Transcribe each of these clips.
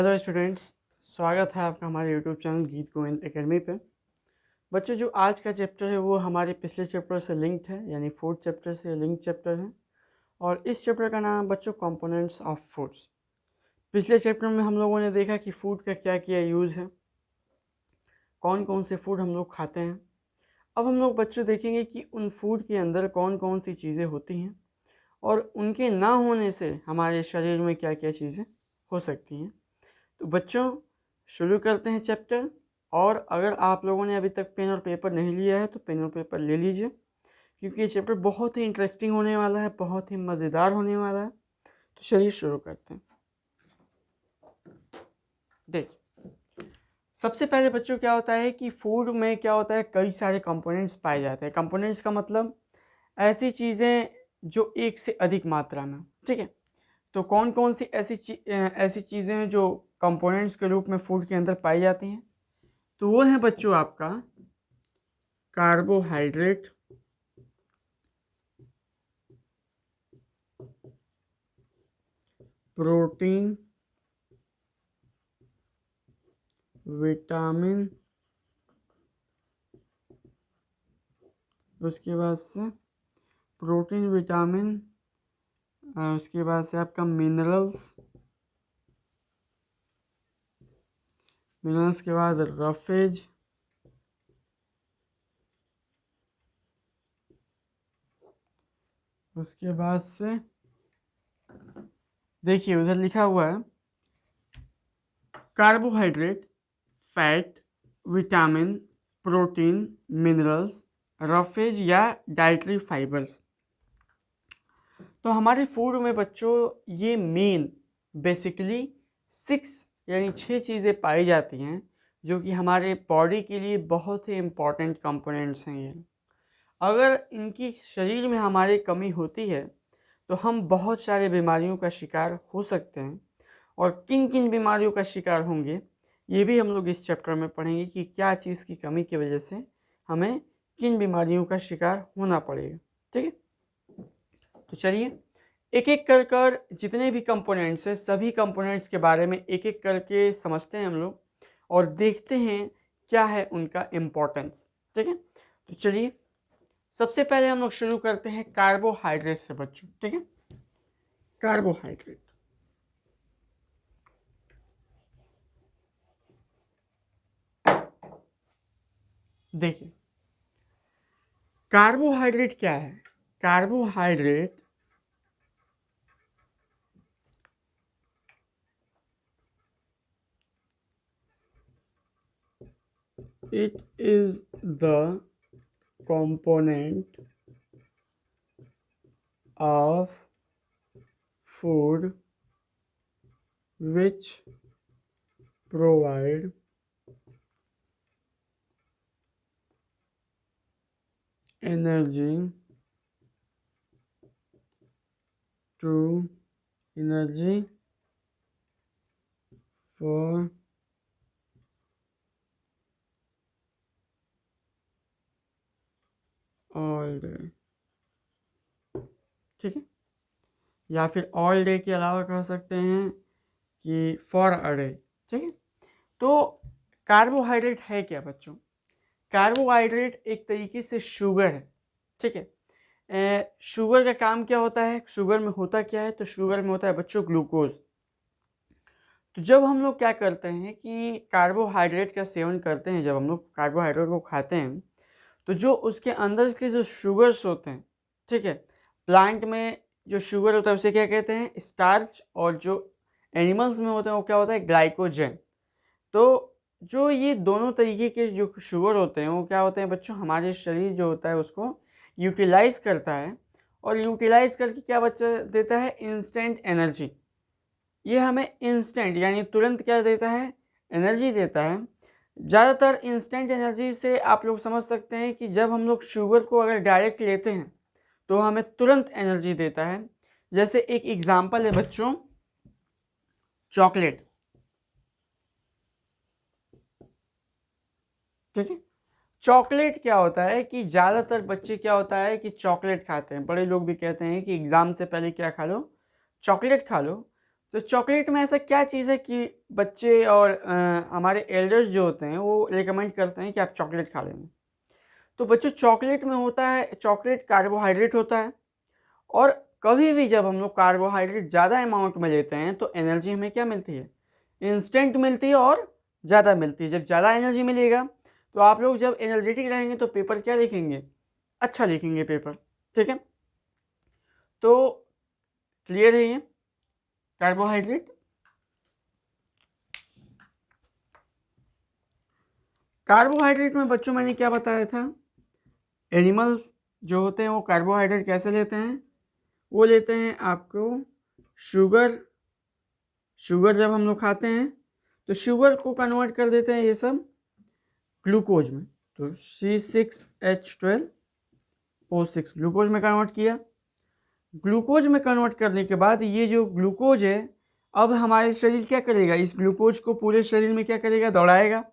Hello students, स्वागत है आपका हमारे यूट्यूब चैनल गीत गोविंद एकेडमी पे। बच्चों, जो आज का चैप्टर है वो हमारे पिछले चैप्टर से लिंक्ड है, यानी फोर्थ चैप्टर से लिंक चैप्टर है। और इस चैप्टर का नाम बच्चों कंपोनेंट्स ऑफ फूड्स। पिछले चैप्टर में हम लोगों ने देखा कि फूड का क्या क्या यूज़ है, कौन कौन से फूड हम लोग खाते हैं। अब हम लोग बच्चों देखेंगे कि उन फूड के अंदर कौन कौन सी चीज़ें होती हैं और उनके ना होने से हमारे शरीर में क्या क्या चीज़ें हो सकती हैं। तो बच्चों, शुरू करते हैं चैप्टर। और अगर आप लोगों ने अभी तक पेन और पेपर नहीं लिया है तो पेन और पेपर ले लीजिए, क्योंकि ये चैप्टर बहुत ही इंटरेस्टिंग होने वाला है, बहुत ही मज़ेदार होने वाला है। तो चलिए शुरू करते हैं। देखिए, सबसे पहले बच्चों क्या होता है कि फूड में क्या होता है, कई सारे कंपोनेंट्स पाए जाते हैं। कंपोनेंट्स का मतलब ऐसी चीज़ें जो एक से अधिक मात्रा में, ठीक है। तो कौन कौन सी ऐसी चीज़ें हैं जो कंपोनेंट्स के रूप में फूड के अंदर पाई जाती हैं। तो वो है बच्चों आपका कार्बोहाइड्रेट, प्रोटीन, विटामिन, उसके बाद से प्रोटीन विटामिन, उसके बाद से आपका मिनरल्स के बाद रफेज, उसके बाद से देखिए उधर लिखा हुआ है carbohydrate, fat, vitamin, protein, minerals, roughage या डाइटरी फाइबर्स। तो हमारे फूड में बच्चों ये मेन बेसिकली 6 यानी 6 चीज़ें पाई जाती हैं जो कि हमारे बॉडी के लिए बहुत ही इम्पॉर्टेंट कंपोनेंट्स हैं। ये अगर इनकी शरीर में हमारे कमी होती है तो हम बहुत सारे बीमारियों का शिकार हो सकते हैं। और किन किन बीमारियों का शिकार होंगे ये भी हम लोग इस चैप्टर में पढ़ेंगे कि क्या चीज़ की कमी की वजह से हमें किन बीमारियों का शिकार होना पड़ेगा। ठीक है, तो चलिए एक एक कर जितने भी कंपोनेंट्स हैं सभी कंपोनेंट्स के बारे में एक एक करके समझते हैं हम लोग और देखते हैं क्या है उनका इम्पोर्टेंस। ठीक है, तो चलिए सबसे पहले हम लोग शुरू करते हैं कार्बोहाइड्रेट से बच्चों। ठीक है, कार्बोहाइड्रेट देखिए, कार्बोहाइड्रेट क्या है। Carbohydrate it is the component of food which provide energy for all day। ठीक है, या फिर ऑल डे के अलावा कह सकते हैं कि फॉर अ डे। ठीक है, तो कार्बोहाइड्रेट है क्या बच्चों। कार्बोहाइड्रेट एक तरीके से शुगर है। ठीक है, शुगर का काम क्या होता है, शुगर में होता क्या है, तो शुगर में होता है बच्चों ग्लूकोज। तो जब हम लोग क्या करते हैं कि कार्बोहाइड्रेट का सेवन करते हैं, जब हम लोग कार्बोहाइड्रेट को खाते हैं तो जो उसके अंदर के जो शुगर्स होते हैं, ठीक है, प्लांट में जो शुगर होता है उसे क्या कहते हैं, स्टार्च। और जो एनिमल्स में होते हैं वो क्या होता है, ग्लाइकोजन। तो जो ये दोनों तरीके के जो शुगर होते हैं वो क्या होते हैं बच्चों, हमारे शरीर जो होता है उसको यूटिलाइज करता है। और यूटिलाइज करके क्या बच्चा देता है, इंस्टेंट एनर्जी। ये हमें इंस्टेंट यानी तुरंत क्या देता है, एनर्जी देता है। ज़्यादातर इंस्टेंट एनर्जी से आप लोग समझ सकते हैं कि जब हम लोग शुगर को अगर डायरेक्ट लेते हैं तो हमें तुरंत एनर्जी देता है। जैसे एक एग्जांपल है बच्चों, चॉकलेट। ठीक है, चॉकलेट क्या होता है कि ज़्यादातर बच्चे क्या होता है कि चॉकलेट खाते हैं, बड़े लोग भी कहते हैं कि एग्ज़ाम से पहले क्या खा लो, चॉकलेट खा लो। तो चॉकलेट में ऐसा क्या चीज़ है कि बच्चे और हमारे एल्डर्स जो होते हैं वो रिकमेंड करते हैं कि आप चॉकलेट खा लें। तो बच्चों चॉकलेट में होता है, चॉकलेट कार्बोहाइड्रेट होता है, और कभी भी जब हम लोग कार्बोहाइड्रेट ज़्यादा अमाउंट में लेते हैं तो एनर्जी हमें क्या मिलती है, इंस्टेंट मिलती है और ज़्यादा मिलती है। जब ज़्यादा एनर्जी मिलेगा तो आप लोग जब एनर्जेटिक रहेंगे तो पेपर क्या लिखेंगे, अच्छा लिखेंगे पेपर, ठीक है। तो क्लियर है ये कार्बोहाइड्रेट। कार्बोहाइड्रेट में बच्चों मैंने क्या बताया था, एनिमल्स जो होते हैं वो कार्बोहाइड्रेट कैसे लेते हैं, वो लेते हैं आपको शुगर। शुगर जब हम लोग खाते हैं तो शुगर को कन्वर्ट कर देते हैं ये सब ग्लूकोज में। तो C6H12O6 ग्लूकोज में कन्वर्ट किया। ग्लूकोज में कन्वर्ट करने के बाद ये जो ग्लूकोज है, अब हमारे शरीर क्या करेगा, इस ग्लूकोज को पूरे शरीर में क्या करेगा, दौड़ाएगा।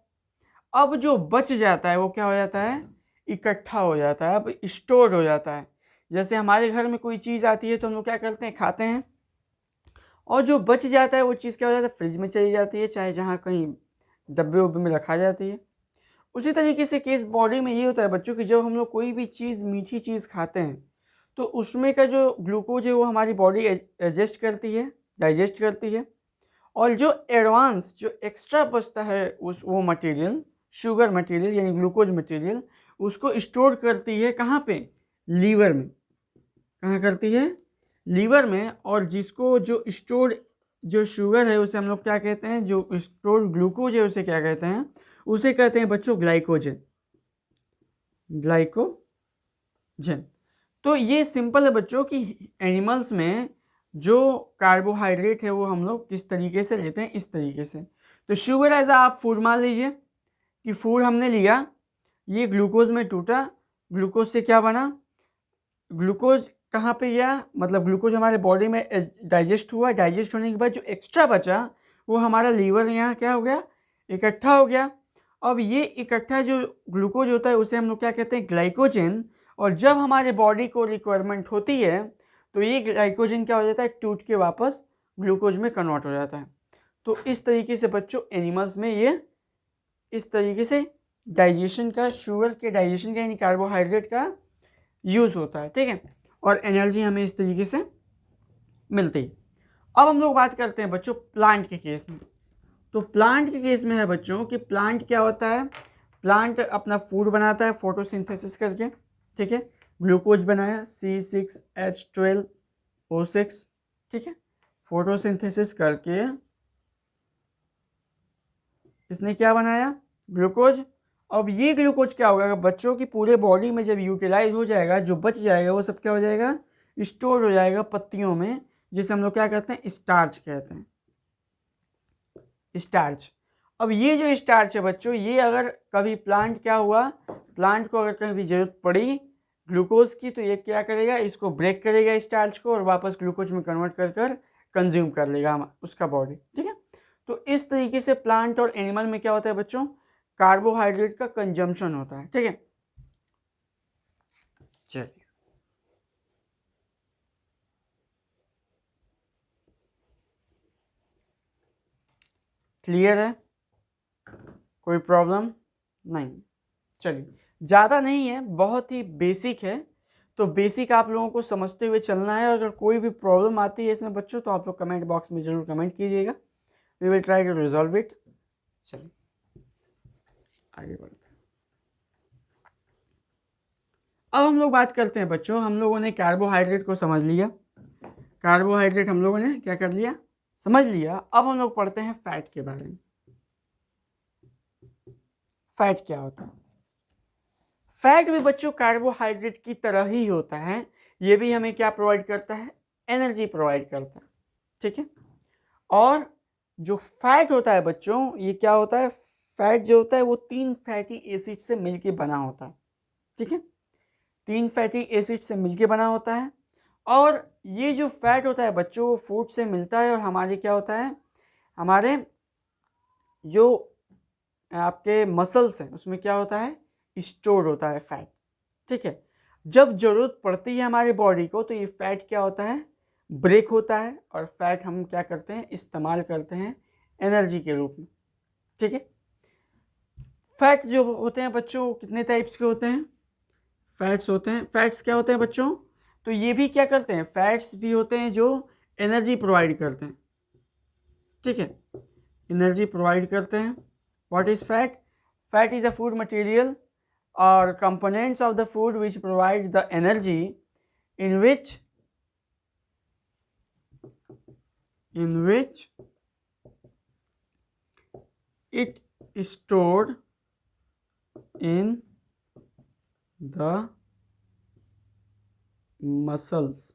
अब जो बच जाता है वो क्या हो जाता है, इकट्ठा हो जाता है, अब स्टोर हो जाता है। जैसे हमारे घर में कोई चीज़ आती है तो हम लोग क्या करते हैं, खाते हैं, और जो बच जाता है वो चीज़ क्या हो जाता है, फ्रिज में चली जाती है, चाहे जहाँ कहीं डब्बे उब्बे में रखा जाती है। उसी तरीके से केस बॉडी में ये होता है बच्चों की, जब हम लोग कोई भी चीज़, मीठी चीज़ खाते हैं तो उसमें का जो ग्लूकोज है वो हमारी बॉडी एडजस्ट करती है, डाइजेस्ट करती है, और जो एडवांस जो एक्स्ट्रा बचता है उस वो मटेरियल, शुगर मटेरियल यानी ग्लूकोज मटेरियल, उसको स्टोर करती है कहाँ पे, लीवर में। कहाँ करती है, लीवर में। और जिसको जो स्टोर जो शुगर है उसे हम लोग क्या कहते हैं, जो स्टोर ग्लूकोज है उसे क्या कहते हैं, उसे कहते हैं बच्चों ग्लाइकोजन। ग्लाइकोजन। तो ये सिंपल है बच्चों कि एनिमल्स में जो कार्बोहाइड्रेट है वो हम लोग किस तरीके से लेते हैं, इस तरीके से। तो शुगर एज आप फूड मान लीजिए कि फूड हमने लिया, ये ग्लूकोज में टूटा, ग्लूकोज से क्या बना, ग्लूकोज कहाँ पे गया, मतलब ग्लूकोज हमारे बॉडी में डाइजेस्ट हुआ, डाइजेस्ट होने के बाद जो एक्स्ट्रा बचा वो हमारा लीवर यहाँ क्या हो गया, इकट्ठा हो गया। अब ये इकट्ठा जो ग्लूकोज होता है उसे हम लोग क्या कहते हैं, ग्लाइकोजन। और जब हमारे बॉडी को रिक्वायरमेंट होती है तो ये ग्लाइकोजन क्या हो जाता है, टूट के वापस ग्लूकोज में कन्वर्ट हो जाता है। तो इस तरीके से बच्चों एनिमल्स में ये इस तरीके से डाइजेशन का, शुगर के डाइजेशन का यानी कार्बोहाइड्रेट का यूज़ होता है, ठीक है। और एनर्जी हमें इस तरीके से मिलती है। अब हम लोग बात करते हैं बच्चों प्लांट के केस में। तो प्लांट के केस में है बच्चों कि प्लांट क्या होता है, प्लांट अपना फूड बनाता है फोटोसिंथेसिस करके, ठीक है। ग्लूकोज बनाया C6H12O6, ठीक है, फोटोसिंथेसिस करके इसने क्या बनाया, ग्लूकोज। अब ये ग्लूकोज क्या होगा, बच्चों की पूरे बॉडी में जब यूटिलाइज हो जाएगा, जो बच जाएगा वो सब क्या हो जाएगा, स्टोर हो जाएगा पत्तियों में, जिसे हम लोग क्या कहते हैं, स्टार्च कहते हैं, स्टार्च। अब ये जो स्टार्च है बच्चों, ये अगर कभी प्लांट क्या हुआ, प्लांट को अगर कभी जरूरत पड़ी ग्लूकोज की तो ये क्या करेगा, इसको ब्रेक करेगा स्टार्च को और वापस ग्लूकोज में कन्वर्ट कर कर कंज्यूम कर लेगा उसका बॉडी, ठीक है। तो इस तरीके से प्लांट और एनिमल में क्या होता है बच्चों, कार्बोहाइड्रेट का कंजम्पशन होता है, ठीक है। चलिए क्लियर है, कोई प्रॉब्लम नहीं। चलिए ज़्यादा नहीं है, बहुत ही बेसिक है, तो बेसिक आप लोगों को समझते हुए चलना है। अगर कोई भी प्रॉब्लम आती है इसमें बच्चों तो आप लोग कमेंट बॉक्स में ज़रूर कमेंट कीजिएगा, we will try to resolve it. चलिए आगे बढ़ते हैं। अब हम लोग बात करते हैं बच्चों, हम लोगों ने कार्बोहाइड्रेट को समझ लिया, कार्बोहाइड्रेट हम लोगों ने क्या कर लिया, समझ लिया। अब हम लोग पढ़ते हैं फैट के बारे में। फैट क्या होता है, फैट भी बच्चों कार्बोहाइड्रेट की तरह ही होता है, ये भी हमें क्या प्रोवाइड करता है, एनर्जी प्रोवाइड करता है, ठीक है। और जो फैट होता है बच्चों, ये क्या होता है, फैट जो होता है वो 3 फैटी एसिड से मिलके बना होता है, ठीक है, 3 फैटी एसिड से मिलके बना होता है। और ये जो फैट होता है बच्चों वो फूड से मिलता है, और हमारे क्या होता है, हमारे जो आपके मसल्स हैं उसमें क्या होता है, स्टोर होता है फैट, ठीक है। जब जरूरत पड़ती है हमारी बॉडी को तो ये फैट क्या होता है, ब्रेक होता है, और फैट हम क्या करते हैं, इस्तेमाल करते हैं एनर्जी के रूप में। ठीक है। फैट जो होते हैं बच्चों कितने टाइप्स के होते हैं, फैट्स होते हैं। फैट्स क्या होते हैं बच्चों, तो ये भी क्या करते हैं, फैट्स भी होते हैं जो एनर्जी प्रोवाइड करते हैं। ठीक है, एनर्जी प्रोवाइड करते हैं। What is fat? Fat is a food material और components of the food which provide the energy in which it stored in the muscles।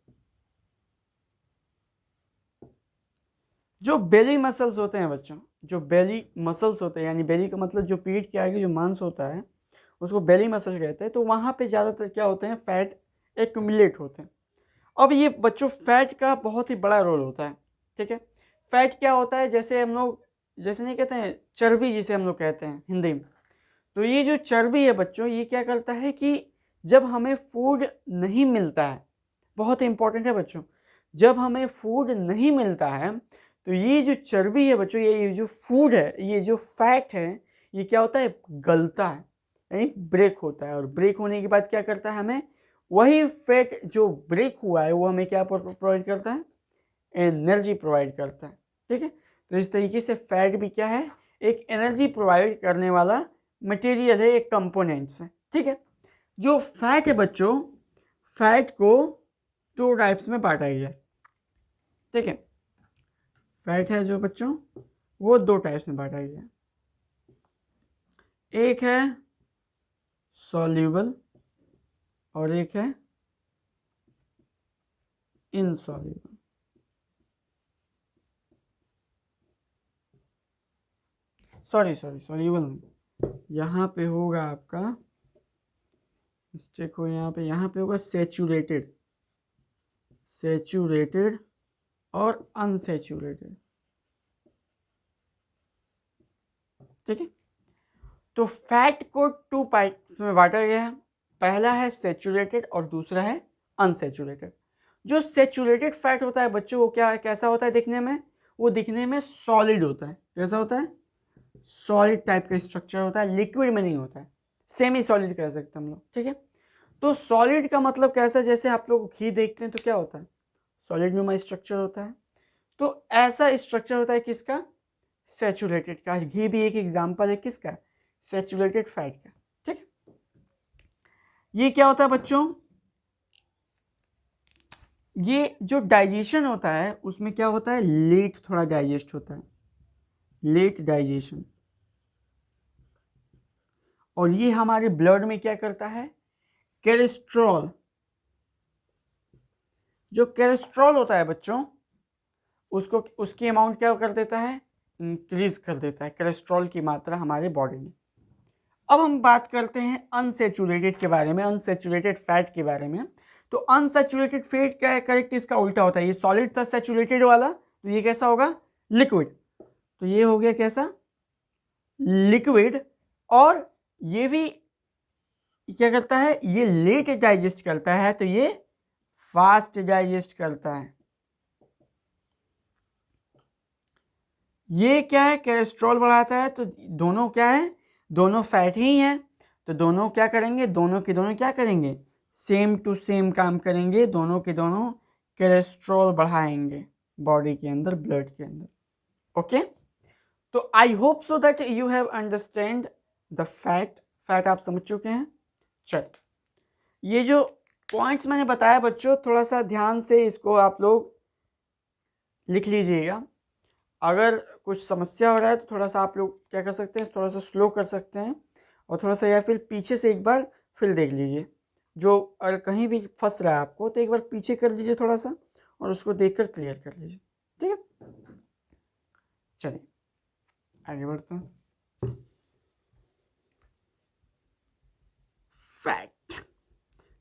जो बेली मसल्स होते हैं बच्चों, जो बेली मसल्स होते हैं, यानी बेली का मतलब जो पीठ के आगे जो मांस होता है उसको बेली मसल कहते हैं। तो वहाँ पे ज़्यादातर क्या होते हैं, फैट एक्यूमुलेट होते हैं। अब ये बच्चों फैट का बहुत ही बड़ा रोल होता है। ठीक है, फैट क्या होता है, जैसे हम लोग, जैसे नहीं कहते हैं चर्बी, जिसे हम लोग कहते हैं हिंदी में, तो ये जो चर्बी है बच्चों, ये क्या करता है कि जब हमें फूड नहीं मिलता है, बहुत इंपॉर्टेंट है बच्चों, जब हमें फूड नहीं मिलता है तो ये जो चर्बी है बच्चों, ये जो फूड है, ये जो फैट है, ये क्या होता है, गलता है, यानी ब्रेक होता है। और ब्रेक होने के बाद क्या करता है, हमें वही फैट जो ब्रेक हुआ है वो हमें क्या प्रोवाइड करता है, एनर्जी प्रोवाइड करता है। ठीक है, तो इस तरीके से फैट भी क्या है, एक एनर्जी प्रोवाइड करने वाला मटेरियल है, एक कंपोनेंट्स है। ठीक है, जो फैट है बच्चों, फैट को दो टाइप्स में बांटा गया है। ठीक है, फैट है जो बच्चों वो दो टाइप्स में बांटा गया है। एक है सॉल्यूबल और एक है इनसॉल्यूबल। सॉल्यूबल नहीं, यहाँ पे होगा आपका मिस्टेक हो, यहाँ पे होगा सेचूरेटेड और अनसेचूरेटेड। ठीक है, तो फैट को टू पार्ट में बांटा गया है। पहला है सेचूरेटेड और दूसरा है अनसेचूरेटेड। जो सेचूरेटेड फैट होता है बच्चों, वो क्या कैसा होता है दिखने में, वो दिखने में सॉलिड होता है। कैसा होता है, सॉलिड टाइप का स्ट्रक्चर होता है, लिक्विड में नहीं होता है, सेमी सॉलिड कह सकते हैं हम लोग। ठीक है, तो सॉलिड का मतलब कैसा, जैसे आप लोग घी देखते हैं तो क्या होता है, सॉलिड न्यूमा स्ट्रक्चर होता है। तो ऐसा स्ट्रक्चर होता है किसका, सेचूरेटेड का। घी भी एक एग्जांपल है किसका, सेचूरेटेड फैट का। ठीक है, ये क्या होता है बच्चों, ये जो डाइजेशन होता है उसमें क्या होता है, लेट थोड़ा डाइजेस्ट होता है, लेट डाइजेशन। और ये हमारे ब्लड में क्या करता है, कोलेस्ट्रॉल, जो कोलेस्ट्रॉल होता है बच्चों, उसको उसकी अमाउंट क्या कर देता है, इंक्रीज कर देता है कोलेस्ट्रॉल की मात्रा हमारे बॉडी में। अब हम बात करते हैं अनसेचुरेटेड के बारे में, अनसेचुरेटेड फैट के बारे में। तो अनसेचुरेटेड फैट क्या है, करेक्ट इसका उल्टा होता है। ये सॉलिड था सेचुरेटेड वाला, तो ये कैसा होगा, लिक्विड। तो ये हो गया कैसा, लिक्विड। और ये भी क्या करता है, ये लेट डाइजेस्ट करता है, तो ये फास्ट डाइजेस्ट करता है। ये क्या है, कोलेस्ट्रॉल बढ़ाता है। तो दोनों क्या है, दोनों फैट ही हैं, तो दोनों क्या करेंगे, दोनों के दोनों क्या करेंगे, सेम टू सेम काम करेंगे, दोनों के दोनों कोलेस्ट्रॉल बढ़ाएंगे बॉडी के अंदर, ब्लड के अंदर। ओके, तो I hope so that you have understand the fat. Fat आप समझ चुके हैं। चल, ये जो पॉइंट्स मैंने बताया बच्चों, थोड़ा सा ध्यान से इसको आप लोग लिख लीजिएगा। अगर कुछ समस्या हो रहा है तो थोड़ा सा आप लोग क्या कर सकते हैं, थोड़ा सा स्लो कर सकते हैं, और थोड़ा सा या फिर पीछे से एक बार फिर देख लीजिए। जो अगर कहीं भी फंस रहा है आपको तो एक बार पीछे कर लीजिए थोड़ा सा, और उसको देखकर क्लियर कर लीजिए। ठीक है, चलिए आगे बढ़ते हैं। फैट,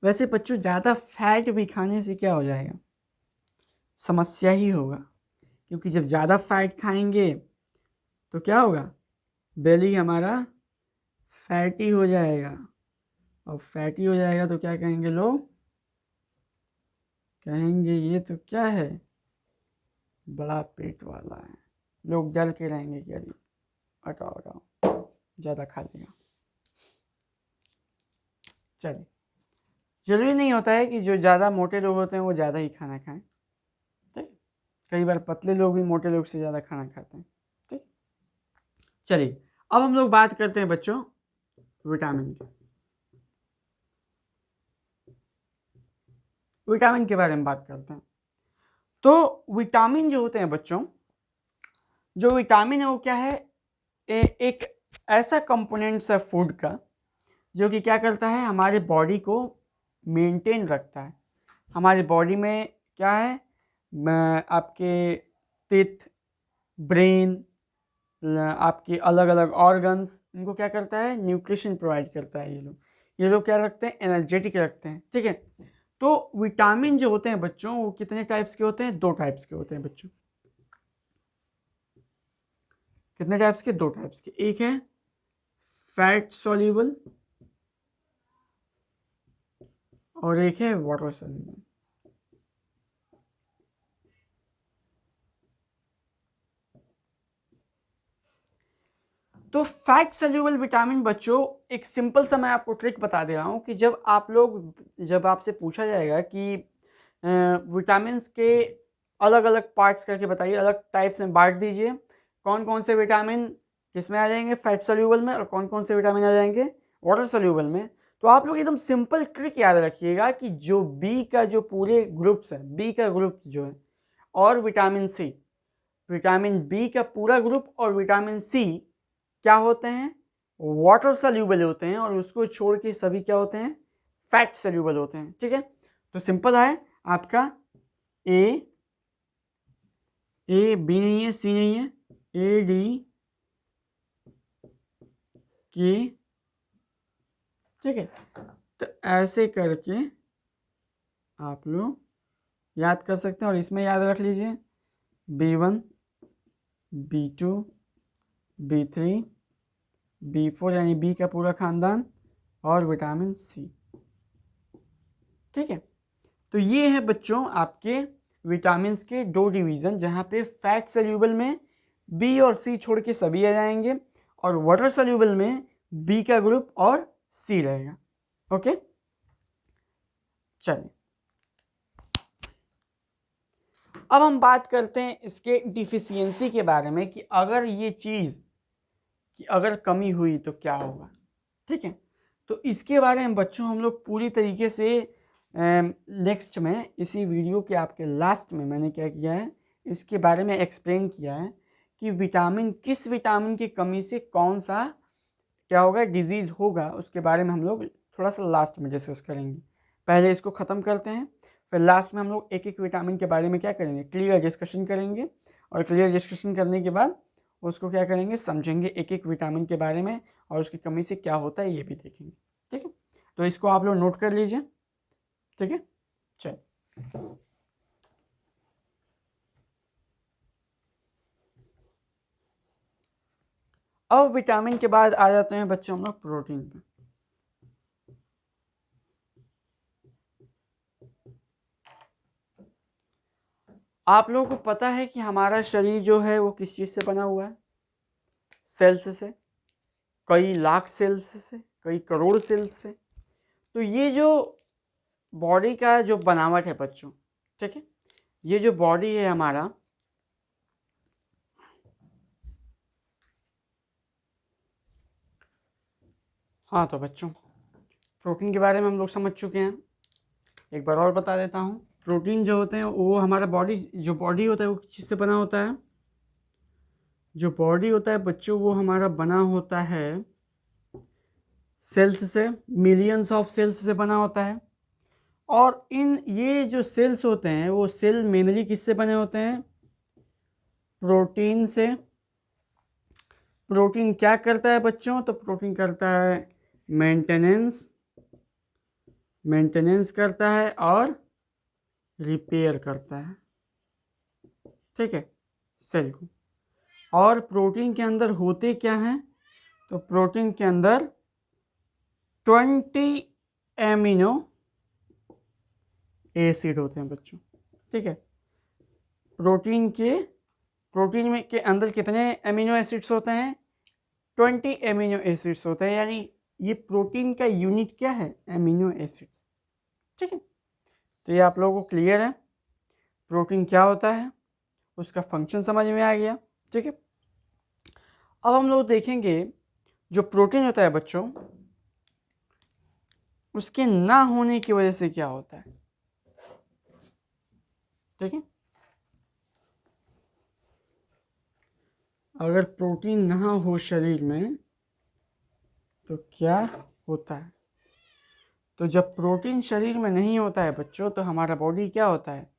वैसे बच्चों ज़्यादा फैट भी खाने से क्या हो जाएगा, समस्या ही होगा। क्योंकि जब ज़्यादा फैट खाएंगे तो क्या होगा, बेली हमारा फैटी हो जाएगा। और फैटी हो जाएगा तो क्या कहेंगे लोग, कहेंगे ये तो क्या है, बड़ा पेट वाला है, लोग डर के रहेंगे कि अरे हटाओ हटाओ ज़्यादा खा लिया। चलिए, जरूरी नहीं होता है कि जो ज़्यादा मोटे लोग होते हैं वो ज़्यादा ही खाना खाएं, ठीक। कई बार पतले लोग भी मोटे लोग से ज़्यादा खाना खाते हैं, ठीक। चलिए, अब हम लोग बात करते हैं बच्चों विटामिन की। विटामिन के बारे में बात करते हैं। तो विटामिन जो होते हैं बच्चों, जो विटामिन है वो क्या है, एक ऐसा कंपोनेंट्स है फूड का जो कि क्या करता है, हमारे बॉडी को मेंटेन रखता है। हमारे बॉडी में क्या है, आपके टिथ, ब्रेन, आपके अलग अलग ऑर्गन्स, इनको क्या करता है, न्यूट्रिशन प्रोवाइड करता है। ये लोग क्या रखते हैं, एनर्जेटिक रखते हैं, ठीक है। तो विटामिन जो होते हैं बच्चों वो कितने टाइप्स के होते हैं, 2 टाइप्स के होते हैं बच्चों। कितने टाइप्स के, 2 टाइप्स के। एक है फैट सॉल्युबल और एक है वाटर सॉल्युबल। तो फैट सॉल्युबल विटामिन बच्चों, एक सिंपल सा मैं आपको ट्रिक बता दे रहा हूँ कि जब आपसे पूछा जाएगा कि विटामिन के अलग अलग पार्ट्स करके बताइए, अलग टाइप्स में बांट दीजिए, कौन कौन से विटामिन किस में आ जाएंगे, फैट सॉल्युबल में, और कौन कौन से विटामिन आ जाएंगे वाटर सॉल्युबल में। तो आप लोग एकदम सिंपल ट्रिक याद रखिएगा कि जो बी का जो पूरे ग्रुप्स है, बी का ग्रुप जो है, और विटामिन सी, विटामिन बी का पूरा ग्रुप और विटामिन सी क्या होते हैं, वाटर सॉल्युबल होते हैं, और उसको छोड़ के सभी क्या होते हैं, फैट सॉल्युबल होते हैं, ठीक है। तो सिंपल है आपका, ए बी नहीं है, सी नहीं है, ए डी के, ठीक है। तो ऐसे करके आप लोग याद कर सकते हैं, और इसमें याद रख लीजिए B1, B2, B3, B4 यानी बी का पूरा खानदान, और विटामिन सी, ठीक है। तो ये है बच्चों आपके विटामिन के 2 डिवीज़न, जहाँ पे फैट सॉल्युबल में बी और सी छोड़ के सभी आ जाएंगे, और वाटर सॉल्युबल में बी का ग्रुप और सी रहेगा, ओके। चलिए, अब हम बात करते हैं इसके डिफिशियंसी के बारे में कि अगर ये चीज़ कि अगर कमी हुई तो क्या होगा, ठीक है। तो इसके बारे में बच्चों हम लोग पूरी तरीके से नेक्स्ट में, इसी वीडियो के आपके लास्ट में मैंने क्या किया है, इसके बारे में एक्सप्लेन किया है कि किस विटामिन की कमी से कौन सा क्या होगा, डिजीज़ होगा, उसके बारे में हम लोग थोड़ा सा लास्ट में डिस्कस करेंगे। पहले इसको ख़त्म करते हैं, फिर लास्ट में हम लोग एक एक विटामिन के बारे में क्या करेंगे, क्लियर डिस्कशन करेंगे, और क्लियर डिस्कशन करने के बाद उसको क्या करेंगे, समझेंगे एक एक विटामिन के बारे में, और उसकी कमी से क्या होता है ये भी देखेंगे, ठीक है। तो इसको आप लोग नोट कर लीजिए, ठीक है। चल, अब विटामिन के बाद आ जाते हैं बच्चों हम लोग प्रोटीन पे। आप लोगों को पता है कि हमारा शरीर जो है वो किस चीज़ से बना हुआ है, सेल्स से, कई लाख सेल्स से, कई करोड़ सेल्स से। तो ये जो बॉडी का जो बनावट है बच्चों, ठीक है, ये जो बॉडी है हमारा, हाँ तो बच्चों प्रोटीन के बारे में हम लोग समझ चुके हैं। एक बार और बता देता हूँ, प्रोटीन जो होते हैं वो हमारा जो बॉडी होता है वो किस चीज़ से बना होता है, जो बॉडी होता है बच्चों वो हमारा बना होता है सेल्स से, मिलियंस ऑफ सेल्स से बना होता है। और ये जो सेल्स होते हैं वो सेल मेनली किससे बने होते हैं, प्रोटीन से। प्रोटीन क्या करता है बच्चों, तो प्रोटीन करता है मेंटेनेंस करता है और रिपेयर करता है, ठीक है, सेल को। और प्रोटीन के अंदर होते क्या हैं, तो प्रोटीन के अंदर 20 एमिनो एसिड होते हैं बच्चों। ठीक है, प्रोटीन में के अंदर कितने एमिनो एसिड्स होते हैं? 20 एमिनो एसिड्स होते हैं, यानी ये प्रोटीन का यूनिट क्या है? Amino acids. ठीक है, तो ये आप लोगों को क्लियर है, प्रोटीन क्या होता है, उसका फंक्शन समझ में आ गया। ठीक है, अब हम लोग देखेंगे जो प्रोटीन होता है बच्चों, उसके ना होने की वजह से क्या होता है। ठीक है, अगर प्रोटीन ना हो शरीर में तो क्या होता है? तो जब प्रोटीन शरीर में नहीं होता है बच्चों, तो हमारा बॉडी क्या होता है?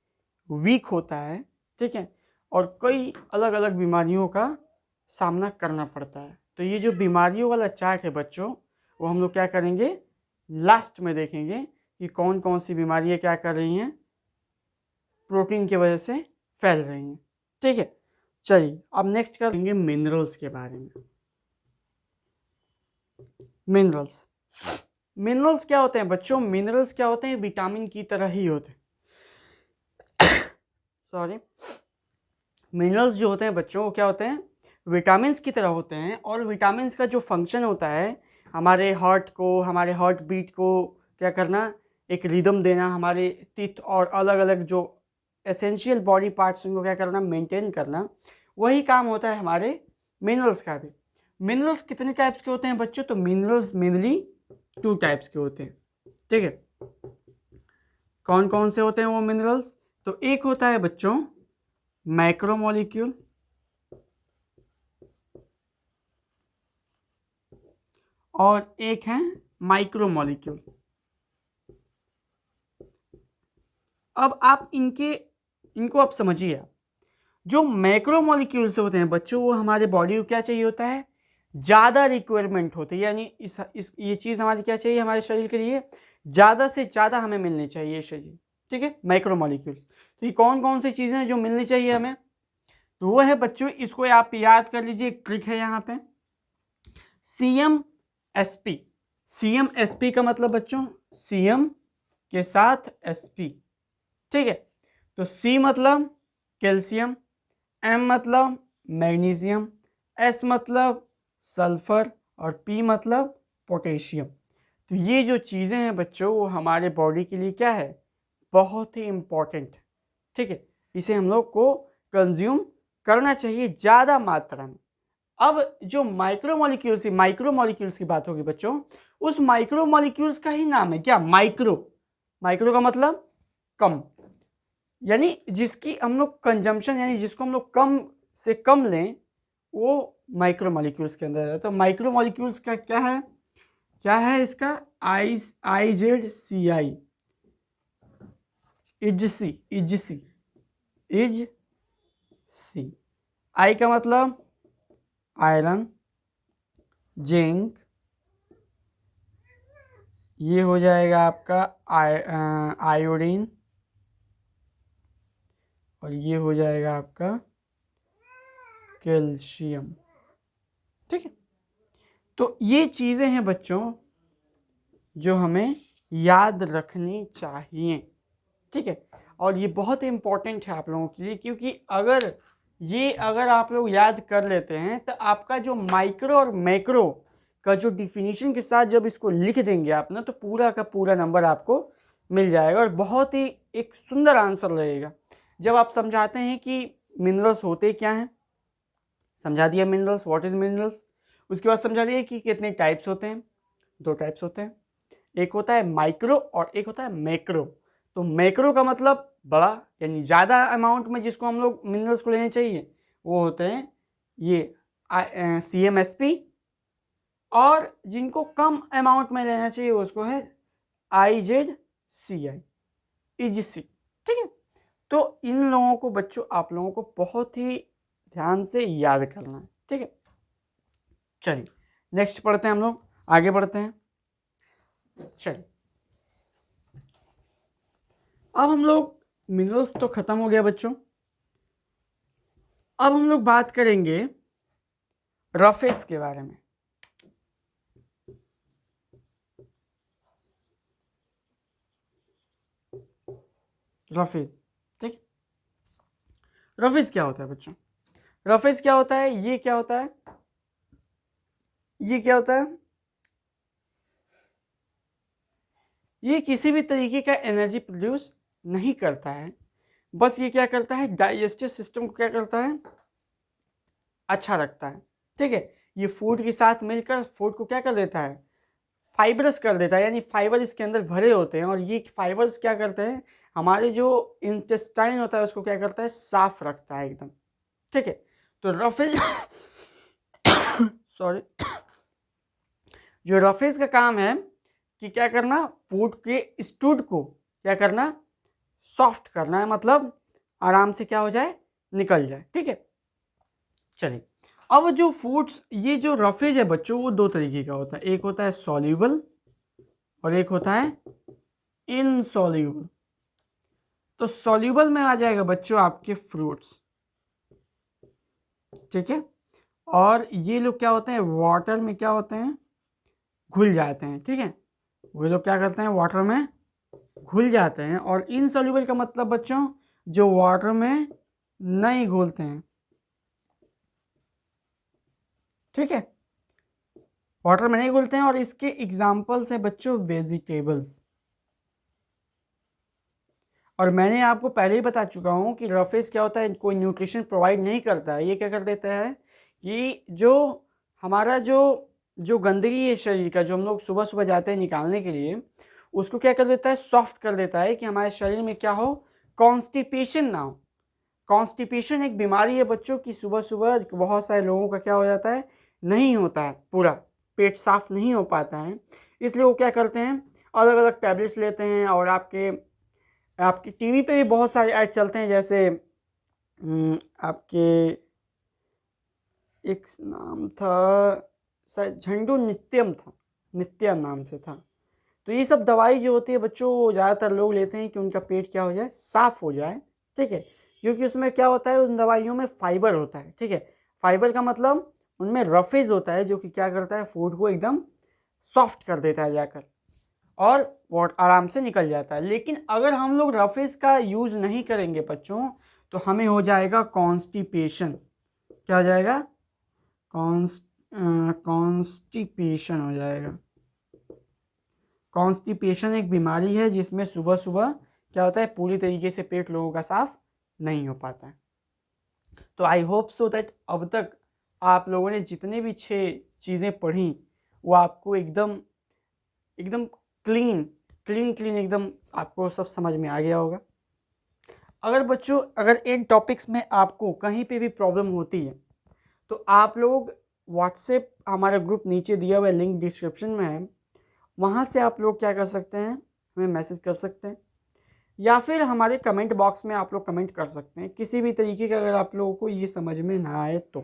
वीक होता है। ठीक है, और कई अलग अलग बीमारियों का सामना करना पड़ता है। तो ये जो बीमारियों वाला चार्ट है बच्चों, वो हम लोग क्या करेंगे, लास्ट में देखेंगे कि कौन कौन सी बीमारियां क्या कर रही हैं, प्रोटीन की वजह से फैल रही हैं। ठीक है, चलिए अब नेक्स्ट करेंगे मिनरल्स के बारे में। मिनरल्स, मिनरल्स क्या होते हैं बच्चों? मिनरल्स क्या होते हैं? विटामिन की तरह ही होते हैं। सॉरी, मिनरल्स जो होते हैं बच्चों, वो क्या होते हैं? विटामिन्स की तरह होते हैं। और विटामिन्स का जो फंक्शन होता है, हमारे हार्ट को, हमारे हार्ट बीट को क्या करना, एक रिदम देना, हमारे टीथ और अलग अलग जो एसेंशियल बॉडी पार्ट्स उनको क्या करना, मेंटेन करना। वही काम होता है हमारे मिनरल्स का भी। मिनरल्स कितने टाइप्स के होते हैं बच्चों? तो मिनरल्स मेनली 2 टाइप्स के होते हैं। ठीक है, कौन कौन से होते हैं वो मिनरल्स? तो एक होता है बच्चों मैक्रोमोलिक्यूल, और एक है माइक्रोमोलिक्यूल। अब आप इनको आप समझिए। जो मैक्रोमोलिक्यूल्स होते हैं बच्चों, वो हमारे बॉडी को क्या चाहिए होता है? ज़्यादा रिक्वायरमेंट होती है, यानी ये चीज़ हमारी क्या चाहिए हमारे शरीर के लिए? ज़्यादा से ज़्यादा हमें मिलनी चाहिए शरीर। ठीक है, मैक्रोमोलिक्यूल्स। तो ये कौन कौन सी चीज़ें हैं जो मिलनी चाहिए हमें? तो वो है बच्चों, इसको आप याद कर लीजिए, एक ट्रिक है यहाँ पे, CMSP। CMSP का मतलब बच्चों, CM के साथ SP। ठीक है, तो C मतलब कैल्शियम, M मतलब मैग्नीशियम, S मतलब सल्फर, और P मतलब पोटेशियम। तो ये जो चीज़ें हैं बच्चों, वो हमारे बॉडी के लिए क्या है? बहुत ही इम्पॉर्टेंट। ठीक है, इसे हम लोग को कंज्यूम करना चाहिए ज़्यादा मात्रा में। अब जो माइक्रोमोलिक्यूल्स की बात होगी बच्चों, उस माइक्रोमोलिक्यूल्स का ही नाम है क्या? माइक्रो। माइक्रो का मतलब कम, यानी जिसकी हम लोग कंजम्पशन, यानी जिसको हम लोग कम से कम लें, वो माइक्रोमोलिक्यूल्स के अंदर है। तो माइक्रोमोलिक्यूल्स का क्या है इसका? IZCI, इज सी। आई का मतलब आयरन, जिंक, ये हो जाएगा आपका आयोडीन, और ये हो जाएगा आपका कैल्शियम। ठीक है, तो ये चीज़ें हैं बच्चों जो हमें याद रखनी चाहिए। ठीक है, और ये बहुत इंपॉर्टेंट है आप लोगों के लिए, क्योंकि अगर आप लोग याद कर लेते हैं, तो आपका जो माइक्रो और मैक्रो का जो डिफिनीशन के साथ जब इसको लिख देंगे आप ना, तो पूरा का पूरा नंबर आपको मिल जाएगा, और बहुत ही एक सुंदर आंसर रहेगा। जब आप समझाते हैं कि मिनरल्स होते क्या हैं, समझा दिया मिनरल्स, व्हाट इज मिनरल्स। उसके बाद समझा दिया कि कितने टाइप्स होते हैं। 2 टाइप्स होते हैं, एक होता है माइक्रो और एक होता है मैक्रो। तो मैक्रो का मतलब बड़ा, यानी ज़्यादा अमाउंट में जिसको हम लोग मिनरल्स को लेने चाहिए, वो होते हैं ये CMSP, और जिनको कम अमाउंट में लेना चाहिए उसको है IZCI, इजसी। ठीक है, तो इन लोगों को बच्चों, आप लोगों को बहुत ही ध्यान से याद करना है। ठीक है, चलिए नेक्स्ट पढ़ते हैं, हम लोग आगे बढ़ते हैं। चलिए, अब हम लोग मिनरल्स तो खत्म हो गया बच्चों, अब हम लोग बात करेंगे रफेस के बारे में। रफेज। ठीक, रफेज क्या होता है बच्चों? रफेज क्या होता है? ये क्या होता है? ये क्या होता है? ये किसी भी तरीके का एनर्जी प्रोड्यूस नहीं करता है, बस ये क्या करता है, डाइजेस्टिव सिस्टम को क्या करता है, अच्छा रखता है। ठीक है, ये फूड के साथ मिलकर फूड को क्या कर देता है, फाइबरस कर देता है, यानी फाइबर इसके अंदर भरे होते हैं और ये फाइबर्स क्या करते हैं, हमारे जो इंटेस्टाइन होता है उसको क्या करता है, साफ रखता है एकदम। ठीक है, तो रफेज सॉरी, जो रफेज का काम है कि क्या करना, फूड के स्टूड को क्या करना, सॉफ्ट करना है, मतलब आराम से क्या हो जाए, निकल जाए। ठीक है, चलिए अब जो फूड्स, ये जो रफेज है बच्चों वो दो तरीके का होता है, एक होता है सॉल्यूबल और एक होता है इनसॉल्यूबल। तो सॉल्यूबल में आ जाएगा बच्चों आपके फ्रूट्स, ठीक है, और ये लोग क्या होते हैं, वाटर में क्या होते हैं, घुल जाते हैं। ठीक है, वो लोग क्या करते हैं, वाटर में घुल जाते हैं। और इनसॉल्यूबल का मतलब बच्चों, जो वाटर में नहीं घुलते हैं। ठीक है, वाटर में नहीं घुलते हैं, और इसके एग्जाम्पल्स हैं बच्चों वेजिटेबल्स। और मैंने आपको पहले ही बता चुका हूँ कि रफेज क्या होता है, कोई न्यूट्रिशन प्रोवाइड नहीं करता है, ये क्या कर देता है कि जो हमारा जो गंदगी है शरीर का, जो हम लोग सुबह सुबह जाते हैं निकालने के लिए, उसको क्या कर देता है, सॉफ्ट कर देता है कि हमारे शरीर में क्या हो, कॉन्स्टिपेशन ना हो। कॉन्स्टिपेशन एक बीमारी है बच्चों की, सुबह सुबह बहुत सारे लोगों का क्या हो जाता है, नहीं होता है, पूरा पेट साफ नहीं हो पाता है, इसलिए वो क्या करते हैं, अलग अलग टैबलेट्स लेते हैं। और आपके टीवी पे भी बहुत सारे ऐड चलते हैं, जैसे आपके एक नाम था शायद झंडू नित्यम था, नित्यम नाम से था। तो ये सब दवाई जो होती है बच्चों, वो ज़्यादातर लोग लेते हैं कि उनका पेट क्या हो जाए, साफ हो जाए। ठीक है, क्योंकि उसमें क्या होता है, उन दवाइयों में फाइबर होता है। ठीक है, फाइबर का मतलब उनमें रफेज होता है, जो कि क्या करता है, फूड को एकदम सॉफ्ट कर देता है जाकर, और वो आराम से निकल जाता है। लेकिन अगर हम लोग रफेज का यूज़ नहीं करेंगे बच्चों, तो हमें हो जाएगा कॉन्स्टिपेशन। क्या हो जाएगा, कॉन्स्टिपेशन हो जाएगा। कॉन्स्टिपेशन एक बीमारी है जिसमें सुबह सुबह क्या होता है, पूरी तरीके से पेट लोगों का साफ नहीं हो पाता है। तो आई होप सो दैट अब तक आप लोगों ने जितने भी 6 चीज़ें पढ़ी वो आपको एकदम एकदम क्लीन क्लीन एकदम आपको सब समझ में आ गया होगा। अगर बच्चों, अगर इन टॉपिक्स में आपको कहीं पे भी प्रॉब्लम होती है, तो आप लोग व्हाट्सएप, हमारा ग्रुप नीचे दिया हुआ लिंक डिस्क्रिप्शन में है, वहाँ से आप लोग क्या कर सकते हैं, हमें मैसेज कर सकते हैं, या फिर हमारे कमेंट बॉक्स में आप लोग कमेंट कर सकते हैं किसी भी तरीके का, अगर आप लोगों को ये समझ में ना आए तो।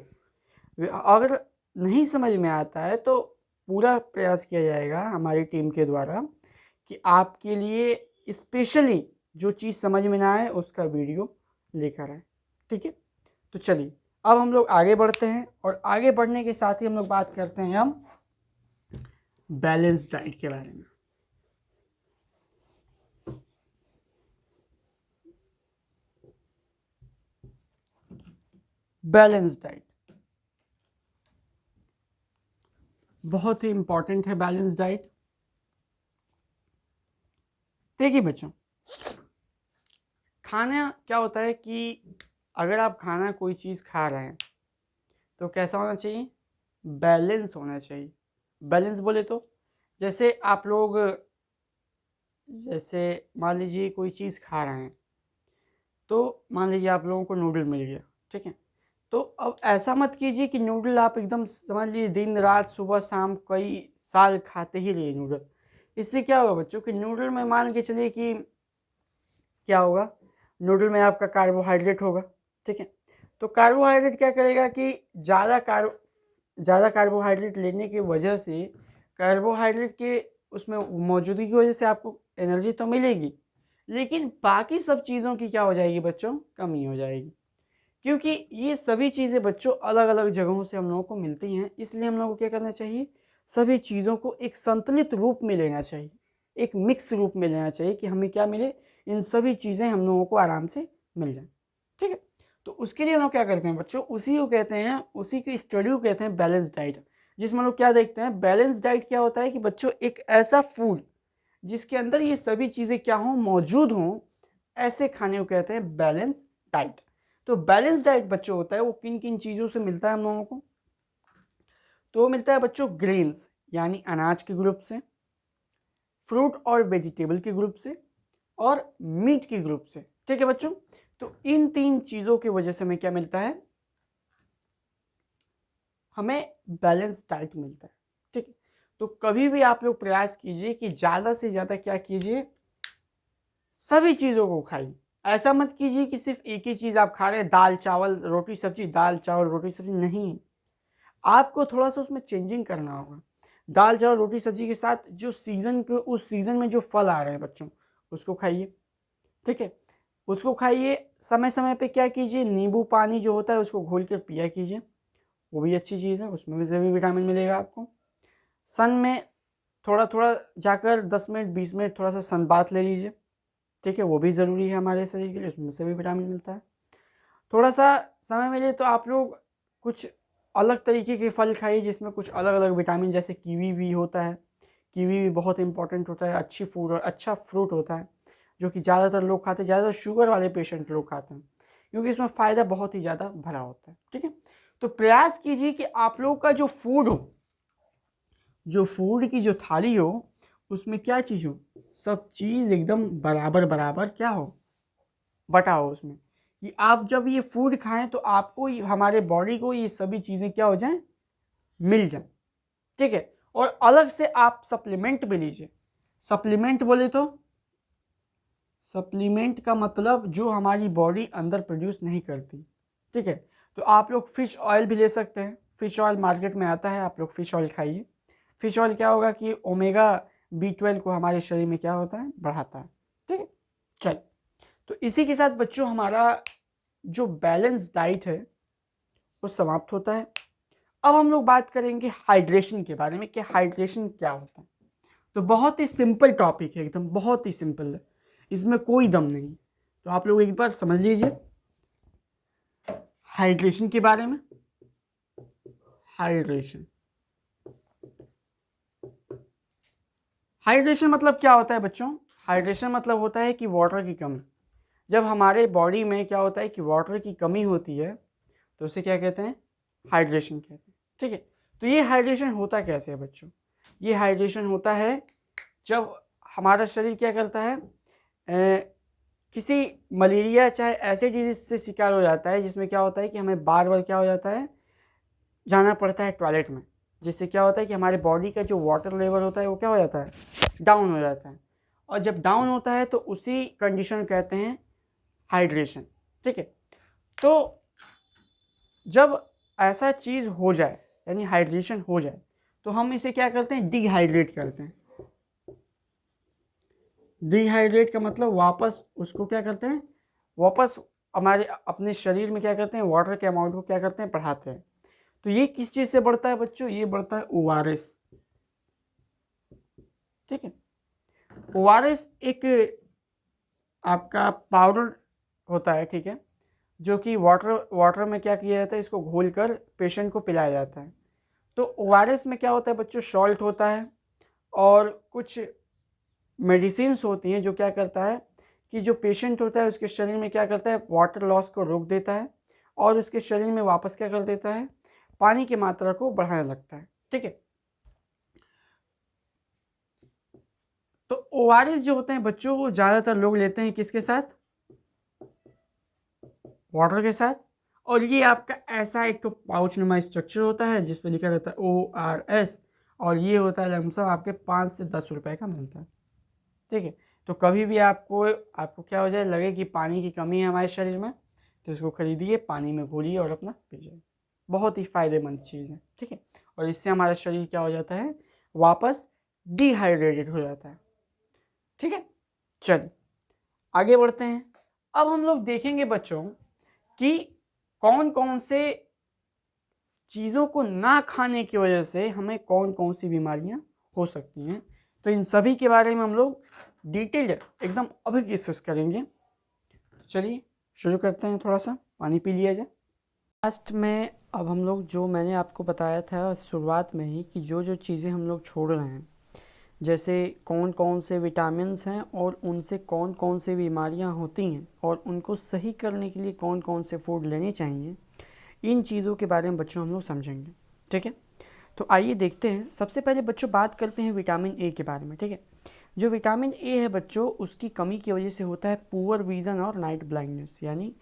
अगर नहीं समझ में आता है तो पूरा प्रयास किया जाएगा हमारी टीम के द्वारा कि आपके लिए स्पेशली जो चीज़ समझ में ना आए उसका वीडियो लेकर आए। ठीक है, तो चलिए अब हम लोग आगे बढ़ते हैं, और आगे बढ़ने के साथ ही हम लोग बात करते हैं हम बैलेंस डाइट के बारे में। बैलेंस डाइट बहुत ही इंपॉर्टेंट है, बैलेंस डाइट। देखिए बच्चों, खाना क्या होता है कि अगर आप खाना कोई चीज़ खा रहे हैं तो कैसा होना चाहिए, बैलेंस होना चाहिए। बैलेंस बोले तो जैसे आप लोग, जैसे मान लीजिए कोई चीज़ खा रहे हैं, तो मान लीजिए आप लोगों को नूडल मिल गया। ठीक है, तो अब ऐसा मत कीजिए कि नूडल आप एकदम समझ लीजिए दिन रात सुबह शाम कई साल खाते ही रहिए नूडल। इससे क्या होगा बच्चों कि नूडल में मान के चलिए कि क्या होगा, नूडल में आपका कार्बोहाइड्रेट होगा। ठीक है, तो कार्बोहाइड्रेट क्या करेगा कि ज़्यादा कार्बोहाइड्रेट लेने की वजह से, कार्बोहाइड्रेट के उसमें मौजूदगी की वजह से आपको एनर्जी तो मिलेगी, लेकिन बाकी सब चीज़ों की क्या हो जाएगी बच्चों, कमी हो जाएगी। क्योंकि ये सभी चीज़ें बच्चों अलग अलग जगहों से हम लोगों को मिलती हैं, इसलिए हम लोगों को क्या करना चाहिए, सभी चीज़ों को एक संतुलित रूप में लेना चाहिए, एक मिक्स रूप में लेना चाहिए कि हमें क्या मिले, इन सभी चीज़ें हम लोगों को आराम से मिल जाए। ठीक है, तो उसके लिए हम लोग क्या करते हैं बच्चों, उसी को कहते हैं, उसी की स्टडी को कहते हैं बैलेंस डाइट, जिसमें हम लोग क्या देखते हैं, बैलेंस डाइट क्या होता है कि बच्चों एक ऐसा फूड जिसके अंदर ये सभी चीज़ें क्या हों, मौजूद हों, ऐसे खाने को कहते हैं बैलेंस डाइट। तो बैलेंस डाइट बच्चों होता है वो किन किन चीज़ों से मिलता है हम लोगों को, तो वो मिलता है बच्चों ग्रेन्स यानी अनाज के ग्रुप से, फ्रूट और वेजिटेबल के ग्रुप से, और मीट के ग्रुप से। ठीक है बच्चों, तो इन 3 चीज़ों की वजह से हमें क्या मिलता है, हमें बैलेंस डाइट मिलता है। ठीक है, तो कभी भी आप लोग प्रयास कीजिए कि ज़्यादा से ज़्यादा क्या कीजिए, सभी चीज़ों को खाइए। ऐसा मत कीजिए कि सिर्फ एक ही चीज़ आप खा रहे हैं, दाल चावल रोटी सब्जी, दाल चावल रोटी सब्जी, नहीं, आपको थोड़ा सा उसमें चेंजिंग करना होगा। दाल चावल रोटी सब्जी के साथ जो सीज़न के, उस सीज़न में जो फल आ रहे हैं बच्चों, उसको खाइए। ठीक है, उसको खाइए। समय समय पे क्या कीजिए, नींबू पानी जो होता है उसको घोल कर पिया कीजिए, वो भी अच्छी चीज़ है, उसमें भी ज़रूरी विटामिन मिलेगा आपको। सन में थोड़ा थोड़ा जाकर 10 मिनट 20 मिनट थोड़ा सा सन बाथ ले लीजिए। ठीक है, वो भी ज़रूरी है हमारे शरीर के लिए, उसमें से भी विटामिन मिलता है। थोड़ा सा समय मिले तो आप लोग कुछ अलग तरीके के फल खाइए जिसमें कुछ अलग अलग विटामिन, जैसे कीवी भी होता है, कीवी भी बहुत इंपॉर्टेंट होता है, अच्छी फूड और अच्छा फ्रूट होता है, जो कि ज़्यादातर लोग खाते हैं, ज़्यादातर शुगर वाले पेशेंट लोग खाते हैं, क्योंकि इसमें फ़ायदा बहुत ही ज़्यादा भरा होता है। ठीक है, तो प्रयास कीजिए कि आप लोग का जो फूड हो, जो फूड की जो थाली हो, उसमें क्या चीज़ हो, सब चीज़ एकदम बराबर बराबर क्या हो, बटा हो उसमें, कि आप जब ये फूड खाएं तो आपको हमारे बॉडी को ये सभी चीज़ें क्या हो जाएं, मिल जाए। ठीक है, और अलग से आप सप्लीमेंट भी लीजिए। सप्लीमेंट बोले तो, सप्लीमेंट का मतलब जो हमारी बॉडी अंदर प्रोड्यूस नहीं करती। ठीक है, तो आप लोग फिश ऑयल भी ले सकते हैं, फिश ऑयल मार्केट में आता है, आप लोग फिश ऑयल खाइए। फिश ऑयल क्या होगा कि ओमेगा B12 को हमारे शरीर में क्या होता है, बढ़ाता है। ठीक है, चल, तो इसी के साथ बच्चों हमारा जो बैलेंस डाइट है वो समाप्त होता है। अब हम लोग बात करेंगे हाइड्रेशन के बारे में कि हाइड्रेशन क्या होता है। तो बहुत ही सिंपल टॉपिक है, एकदम बहुत ही सिंपल है, इसमें कोई दम नहीं। तो आप लोग एक बार समझ लीजिए हाइड्रेशन के बारे में। हाइड्रेशन, हाइड्रेशन मतलब क्या होता है बच्चों, हाइड्रेशन मतलब होता है कि वाटर की कमी। जब हमारे बॉडी में क्या होता है कि वाटर की कमी होती है तो उसे क्या कहते हैं, हाइड्रेशन कहते हैं। ठीक है, तो ये हाइड्रेशन होता कैसे है बच्चों, ये हाइड्रेशन होता है जब हमारा शरीर क्या करता है, किसी मलेरिया चाहे ऐसे डिजीज से शिकार हो जाता है जिसमें क्या होता है कि हमें बार बार क्या हो जाता है, जाना पड़ता है टॉयलेट में, जिससे क्या होता है कि हमारे बॉडी का जो वाटर लेवल होता है वो क्या हो जाता है, डाउन हो जाता है। और जब डाउन होता है तो उसी कंडीशन कहते हैं हाइड्रेशन। ठीक है, तो जब ऐसा चीज़ हो जाए यानी हाइड्रेशन हो जाए तो हम इसे क्या करते हैं, डिहाइड्रेट करते हैं। डिहाइड्रेट का मतलब वापस उसको क्या करते हैं, वापस हमारे अपने शरीर में क्या करते हैं, वाटर के अमाउंट को क्या करते हैं, बढ़ाते हैं। तो ये किस चीज़ से बढ़ता है बच्चों, ये बढ़ता है ORS। ठीक है, ORS एक आपका पाउडर होता है, ठीक है, जो कि वाटर में क्या किया जाता है, इसको घोल कर पेशेंट को पिलाया जाता है। तो ORS में क्या होता है बच्चों, सॉल्ट होता है और कुछ मेडिसिन्स होती हैं जो क्या करता है कि जो पेशेंट होता है उसके शरीर में क्या करता है, वाटर लॉस को रोक देता है और उसके शरीर में वापस क्या कर देता है, पानी की मात्रा को बढ़ाने लगता है। ठीक है, तो ORS जो होते हैं बच्चों वो ज़्यादातर लोग लेते हैं किसके साथ, वाटर के साथ। और ये आपका ऐसा एक तो पाउच नुमा स्ट्रक्चर होता है जिस पे लिखा रहता है ORS, और ये होता है लमसम आपके 5 से 10 रुपए का मिलता है। ठीक है, तो कभी भी आपको क्या हो जाए, लगे कि पानी की कमी है हमारे शरीर में, तो इसको खरीदिए, पानी में घोलिए और अपना पीजिए। बहुत ही फ़ायदेमंद चीज़ है। ठीक है, और इससे हमारा शरीर क्या हो जाता है, वापस डिहाइड्रेटेड हो जाता है। ठीक है, चलिए आगे बढ़ते हैं। अब हम लोग देखेंगे बच्चों कि कौन कौन से चीज़ों को ना खाने की वजह से हमें कौन कौन सी बीमारियां हो सकती हैं। तो इन सभी के बारे में हम लोग डिटेल्ड एकदम अभी डिस्कस करेंगे। चलिए शुरू करते हैं, थोड़ा सा पानी पी लिया जाए। लास्ट में अब हम लोग जो मैंने आपको बताया था शुरुआत में ही कि जो जो चीज़ें हम लोग छोड़ रहे हैं, जैसे कौन कौन से विटामिन्स हैं और उनसे कौन कौन से बीमारियां होती हैं और उनको सही करने के लिए कौन कौन से फूड लेने चाहिए, इन चीज़ों के बारे में बच्चों हम लोग समझेंगे। ठीक है, तो आइए देखते हैं। सबसे पहले बच्चों बात करते हैं विटामिन ए के बारे में। ठीक है, जो विटामिन ए है बच्चों, उसकी कमी की वजह से होता है पुअर विज़न और नाइट ब्लाइंडनेस, यानी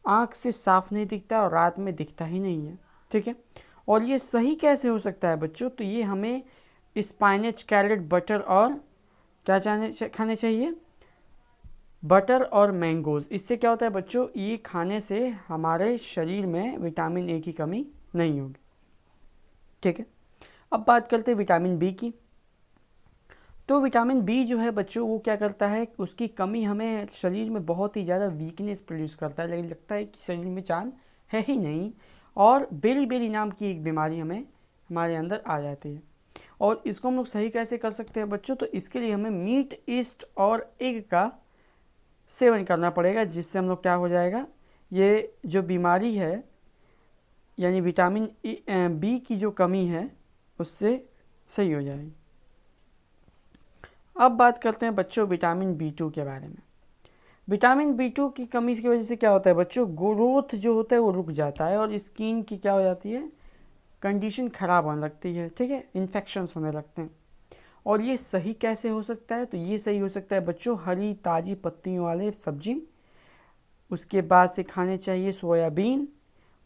आँख से साफ नहीं दिखता और रात में दिखता ही नहीं है। ठीक है, और ये सही कैसे हो सकता है बच्चों, तो ये हमें स्पाइनच, कैरेट, बटर और क्या खाने चाहिए, बटर और मैंगोज़। इससे क्या होता है बच्चों, ये खाने से हमारे शरीर में विटामिन ए की कमी नहीं होगी। ठीक है, अब बात करते हैं विटामिन बी की। तो विटामिन बी जो है बच्चों, वो क्या करता है, उसकी कमी हमें शरीर में बहुत ही ज़्यादा वीकनेस प्रोड्यूस करता है, लेकिन लगता है कि शरीर में जान है ही नहीं, और बेरी बेरी नाम की एक बीमारी हमें हमारे अंदर आ जाती है। और इसको हम लोग सही कैसे कर सकते हैं बच्चों, तो इसके लिए हमें मीट, ईस्ट और एग का सेवन करना पड़ेगा, जिससे हम लोग क्या हो जाएगा, ये जो बीमारी है यानी विटामिन बी की जो कमी है उससे सही हो जाएगी। अब बात करते हैं बच्चों विटामिन बी2 के बारे में। विटामिन बी2 की कमी की वजह से क्या होता है बच्चों, ग्रोथ जो होता है वो रुक जाता है और स्किन की क्या हो जाती है, कंडीशन ख़राब होने लगती है। ठीक है, इन्फेक्शंस होने लगते हैं। और ये सही कैसे हो सकता है, तो ये सही हो सकता है बच्चों हरी ताज़ी पत्तियों वाले सब्जी, उसके बाद से खाने चाहिए सोयाबीन,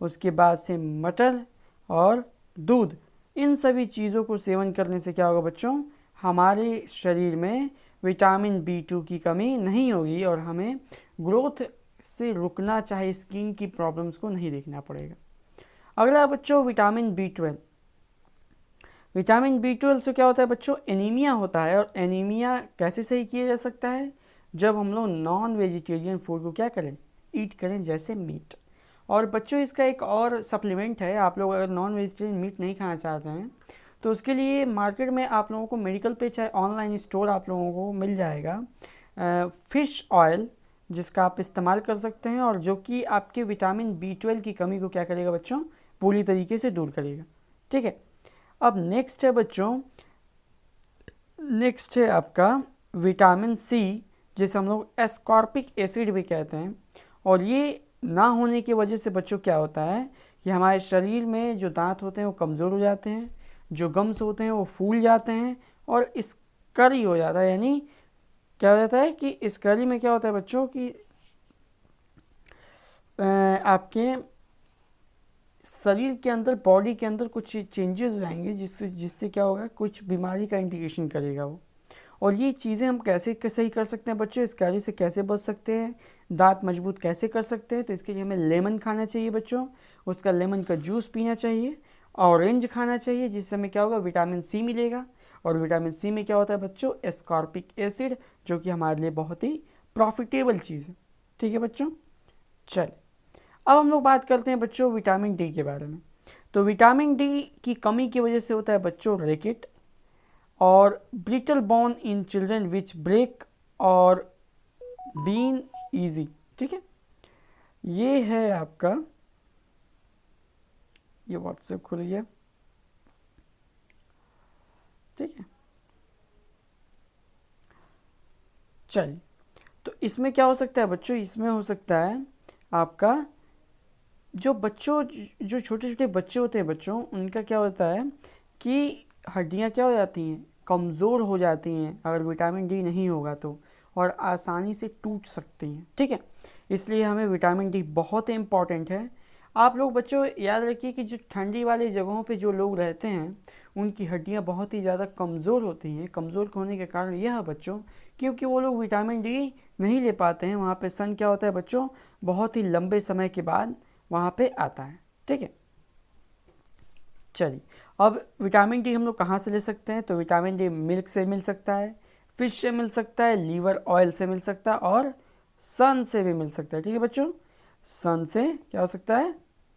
उसके बाद से मटर और दूध। इन सभी चीज़ों को सेवन करने से क्या होगा बच्चों, हमारे शरीर में विटामिन बी2 की कमी नहीं होगी और हमें ग्रोथ से रुकना, चाहे स्किन की प्रॉब्लम्स को नहीं देखना पड़ेगा। अगला बच्चों विटामिन बी12। विटामिन बी12 से क्या होता है बच्चों, एनीमिया होता है। और एनीमिया कैसे सही किया जा सकता है, जब हम लोग नॉन वेजिटेरियन फूड को क्या करें, ईट करें, जैसे मीट। और बच्चों इसका एक और सप्लीमेंट है, आप लोग अगर नॉन वेजिटेरियन मीट नहीं खाना चाहते हैं तो उसके लिए मार्केट में आप लोगों को मेडिकल पे चाहे ऑनलाइन स्टोर आप लोगों को मिल जाएगा फ़िश ऑयल, जिसका आप इस्तेमाल कर सकते हैं और जो कि आपके विटामिन बी12 की कमी को क्या करेगा बच्चों, पूरी तरीके से दूर करेगा। ठीक है, अब नेक्स्ट है बच्चों, नेक्स्ट है आपका विटामिन सी, जिसे हम लोग एस्कॉर्बिक एसिड भी कहते हैं। और ये ना होने की वजह से बच्चों क्या होता है कि हमारे शरीर में जो दांत होते हैं वो कमज़ोर हो जाते हैं, जो गम्स होते हैं वो फूल जाते हैं और स्करी हो जाता है। यानी क्या हो जाता है कि स्करी में क्या होता है बच्चों कि आपके शरीर के अंदर, बॉडी के अंदर कुछ चेंजेस हो जाएंगे, जिससे क्या होगा, कुछ बीमारी का इंडिकेशन करेगा वो। और ये चीज़ें हम कैसे सही कर सकते हैं बच्चों, इस कार्य से कैसे बच सकते हैं, दांत मजबूत कैसे कर सकते हैं, तो इसके लिए हमें लेमन खाना चाहिए बच्चों, उसका लेमन का जूस पीना चाहिए, ऑरेंज खाना चाहिए, जिससे हमें क्या होगा, विटामिन सी मिलेगा। और विटामिन सी में क्या होता है बच्चों, एस्कॉर्बिक एसिड, जो कि हमारे लिए बहुत ही प्रॉफिटेबल चीज़ है। ठीक है बच्चों, चल अब हम लोग बात करते हैं बच्चों विटामिन डी के बारे में। तो विटामिन डी की कमी की वजह से होता है बच्चों रिकेट और brittle bone in children which break और बीन ईजी। ठीक है, ये है आपका, ये व्हाट्सएप खुल गया। ठीक है, चलिए, तो इसमें क्या हो सकता है बच्चों, इसमें हो सकता है आपका जो बच्चों, जो छोटे छोटे बच्चे होते हैं बच्चों, उनका क्या होता है कि हड्डियां क्या हो जाती हैं, कमज़ोर हो जाती हैं अगर विटामिन डी नहीं होगा तो, और आसानी से टूट सकती हैं। ठीक है, इसलिए हमें विटामिन डी बहुत इम्पॉर्टेंट है। आप लोग बच्चों याद रखिए कि जो ठंडी वाली जगहों पे जो लोग रहते हैं उनकी हड्डियां बहुत ही ज़्यादा कमज़ोर होती हैं। कमज़ोर होने के कारण यह है बच्चों, क्योंकि वो लोग विटामिन डी नहीं ले पाते हैं, वहाँ पे सन क्या होता है बच्चों, बहुत ही लंबे समय के बाद वहाँ पे आता है। ठीक है, चलिए अब विटामिन डी हम लोग कहाँ से ले सकते हैं, तो विटामिन डी मिल्क से मिल सकता है, फिश से मिल सकता है, लीवर ऑयल से मिल सकता है और सन से भी मिल सकता है। ठीक है बच्चों, सन से क्या हो सकता है,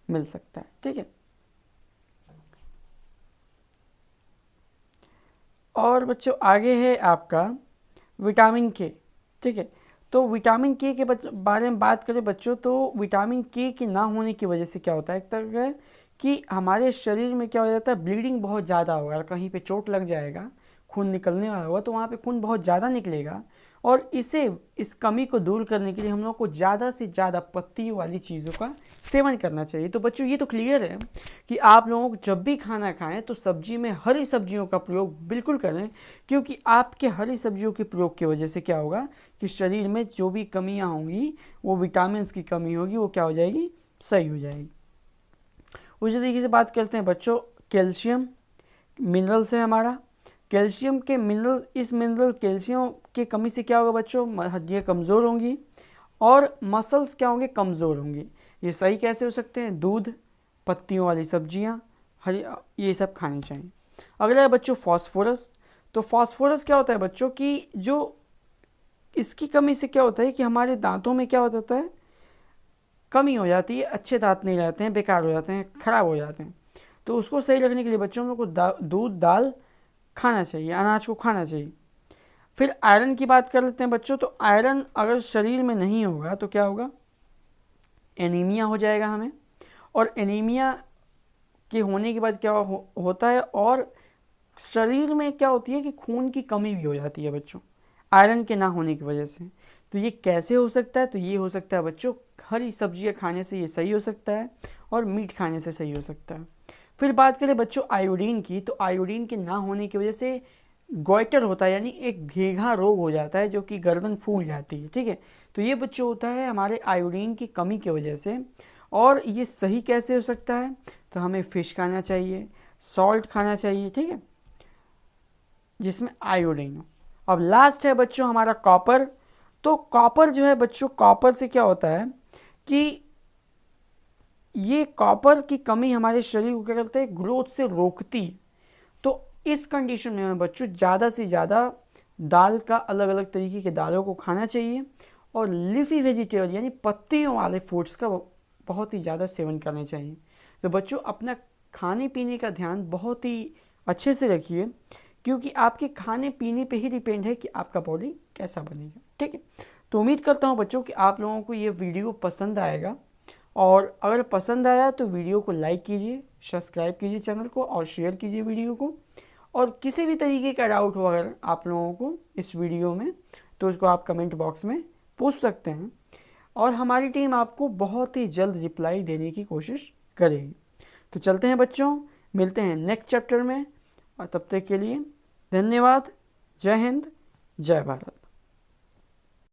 मिल सकता है। ठीक है, और बच्चों आगे है आपका विटामिन के, ठीक है। तो विटामिन के बारे में बात करें बच्चों, तो विटामिन के ना होने की वजह से क्या होता है, एक तरह है कि हमारे शरीर में क्या हो जाता है, ब्लीडिंग बहुत ज़्यादा होगा, कहीं पे चोट लग जाएगा, खून निकलने वाला होगा, तो वहाँ पे खून बहुत ज़्यादा निकलेगा। और इस कमी को दूर करने के लिए हम लोग को ज़्यादा से ज़्यादा पत्तियों वाली चीज़ों का सेवन करना चाहिए। तो बच्चों ये तो क्लियर है कि आप लोगों को जब भी खाना खाएं तो सब्जी में हरी सब्जियों का प्रयोग बिल्कुल करें, क्योंकि आपके हरी सब्जियों के प्रयोग की वजह से क्या होगा कि शरीर में जो भी कमियां होंगी, वो विटामिन की कमी होगी, वो क्या हो जाएगी, सही हो जाएगी। उसी तरीके से बात करते हैं बच्चों, कैल्शियम मिनरल्स है हमारा। कैल्शियम के मिनरल, इस मिनरल कैल्शियम की कमी से क्या होगा बच्चों, हड्डियाँ कमज़ोर होंगी और मसल्स क्या होंगे, कमज़ोर होंगे। ये सही कैसे हो सकते हैं, दूध, पत्तियों वाली सब्जियां, हरी, ये सब खानी चाहिए। अगला है बच्चों फास्फोरस। तो फास्फोरस क्या होता है बच्चों कि जो इसकी कमी से क्या होता है कि हमारे दांतों में क्या हो जाता है, कमी हो जाती है, अच्छे दांत नहीं रहते हैं, बेकार हो जाते हैं, ख़राब हो जाते हैं। तो उसको सही रखने के लिए बच्चों हम लोग को दूध, दाल खाना चाहिए, अनाज को खाना चाहिए। फिर आयरन की बात कर लेते हैं बच्चों। तो आयरन अगर शरीर में नहीं होगा तो क्या होगा, एनीमिया हो जाएगा हमें। और एनीमिया के होने के बाद क्या होता है, और शरीर में क्या होती है कि खून की कमी भी हो जाती है बच्चों, आयरन के ना होने की वजह से। तो ये कैसे हो सकता है, तो ये हो सकता है बच्चों हरी सब्जियां खाने से ये सही हो सकता है, और मीट खाने से सही हो सकता है। फिर बात करें बच्चों आयोडीन की, तो आयोडीन के ना होने की वजह से गोइटर होता है, यानी एक घेघा रोग हो जाता है, जो कि गर्दन फूल जाती है, ठीक है। तो ये बच्चों होता है हमारे आयोडीन की कमी की वजह से। और ये सही कैसे हो सकता है, तो हमें फ़िश खाना चाहिए, सॉल्ट खाना चाहिए, ठीक है, जिसमें आयोडीन हो। अब लास्ट है बच्चों हमारा कॉपर। तो कॉपर जो है बच्चों, कॉपर से क्या होता है कि ये कॉपर की कमी हमारे शरीर को क्या करता है, ग्रोथ से रोकती है। तो इस कंडीशन में हमें बच्चों ज़्यादा से ज़्यादा दाल का, अलग अलग तरीके के दालों को खाना चाहिए, और लीफी वेजिटेबल यानी पत्तियों वाले फूड्स का बहुत ही ज़्यादा सेवन करना चाहिए। तो बच्चों अपना खाने पीने का ध्यान बहुत ही अच्छे से रखिए, क्योंकि आपके खाने पीने पे ही डिपेंड है कि आपका बॉडी कैसा बनेगा, ठीक है। तो उम्मीद करता हूँ बच्चों कि आप लोगों को ये वीडियो पसंद आएगा, और अगर पसंद आया तो वीडियो को लाइक कीजिए, सब्सक्राइब कीजिए चैनल को, और शेयर कीजिए वीडियो को। और किसी भी तरीके का डाउट हो अगर आप लोगों को इस वीडियो में, तो उसको आप कमेंट बॉक्स में पूछ सकते हैं, और हमारी टीम आपको बहुत ही जल्द रिप्लाई देने की कोशिश करेगी। तो चलते हैं बच्चों, मिलते हैं नेक्स्ट चैप्टर में, और तब तक के लिए धन्यवाद। जय हिंद, जय भारत।